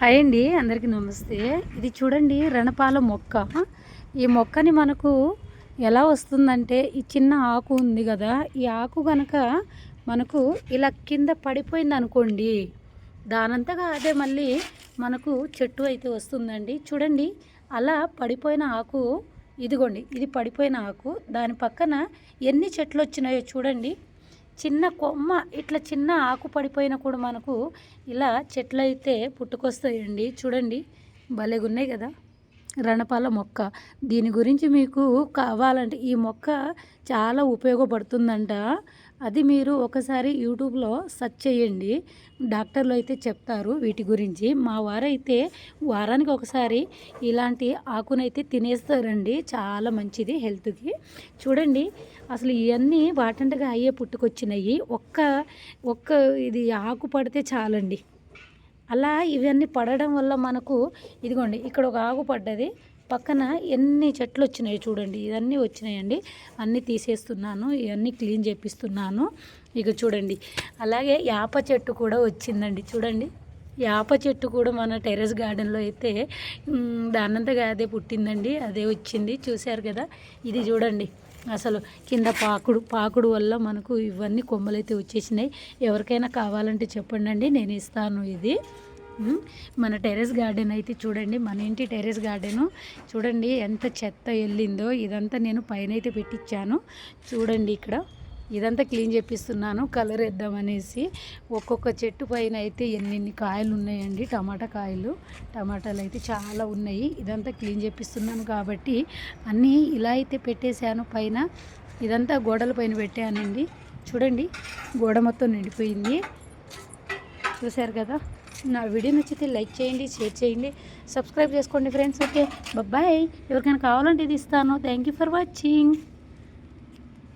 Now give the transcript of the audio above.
Hi అండి, అందరికీ నమస్తే. ఇది చూడండి, రణపాల మొక్క. ఈ మొక్కని మనకు ఎలా వస్తుందంటే, ఈ చిన్న ఆకు ఉంది కదా, ఈ ఆకు కనుక మనకు ఇలా కింద పడిపోయింది అనుకోండి, దానంతగా అదే మళ్ళీ మనకు చెట్టు అయితే వస్తుందండి. చూడండి, అలా పడిపోయిన ఆకు ఇదిగోండి, ఇది పడిపోయిన ఆకు. దాని పక్కన ఎన్ని చెట్లు వచ్చినాయో చూడండి. చిన్న కొమ్మ ఇట్లా చిన్న ఆకు పడిపోయినా కూడా మనకు ఇలా చెట్లు అయితే పుట్టుకొస్తాయండి. చూడండి, భలేగున్నాయి కదా, రణపాల మొక్క. దీని గురించి మీకు కావాలంటే ఈ మొక్క చాలా ఉపయోగపడుతుందంట. అది మీరు ఒకసారి యూట్యూబ్లో సెర్చ్ చేయండి, డాక్టర్లు అయితే చెప్తారు వీటి గురించి. మా వారైతే వారానికి ఒకసారి ఇలాంటి ఆకునైతే తినేస్తారండి, చాలా మంచిది హెల్త్కి. చూడండి, అసలు ఇవన్నీ వాటంటగా అయ్యే పుట్టుకొచ్చినాయి. ఒక్క ఇది ఆకు పడితే చాలండి. అలా ఇవన్నీ పడడం వల్ల మనకు ఇదిగోండి, ఇక్కడ ఒక ఆకు పడ్డది, పక్కన ఎన్ని చెట్లు వచ్చినాయి చూడండి. ఇవన్నీ వచ్చినాయండి, అన్నీ తీసేస్తున్నాను, ఇవన్నీ క్లీన్ చేపిస్తున్నాను. ఇక చూడండి, అలాగే యాప చెట్టు కూడా వచ్చిందండి. చూడండి, యాప చెట్టు కూడా మన టెర్రస్ గార్డెన్లో అయితే దానంతగా అదే పుట్టిందండి, అదే వచ్చింది. చూశారు కదా, ఇది చూడండి, అసలు కింద పాకుడు వల్ల మనకు ఇవన్నీ కొమ్మలైతే వచ్చేసినాయి. ఎవరికైనా కావాలంటే చెప్పండి, నేను ఇస్తాను. ఇది మన టెర్రస్ గార్డెన్ అయితే చూడండి, మన ఇంటి టెర్రస్ గార్డెను చూడండి ఎంత చెత్త వెళ్ళిందో. ఇదంతా నేను పైన అయితే పెట్టించాను. చూడండి, ఇక్కడ ఇదంతా క్లీన్ చేపిస్తున్నాను, కలర్ వేద్దామనేసి. ఒక్కొక్క చెట్టు పైన అయితే ఎన్ని కాయలు ఉన్నాయండి, టమాటాలు అయితే చాలా ఉన్నాయి. ఇదంతా క్లీన్ చేపిస్తున్నాను కాబట్టి అన్నీ ఇలా అయితే పెట్టేశాను. పైన ఇదంతా గోడల పైన పెట్టానండి. చూడండి, గోడ మొత్తం నిండిపోయింది. చూశారు కదా. నా వీడియో నచ్చితే లైక్ చేయండి, షేర్ చేయండి, సబ్స్క్రైబ్ చేసుకోండి ఫ్రెండ్స్. Okay, bye. ఎవరికైనా కావాలంటే ఇది ఇస్తాను. Thank you for watching.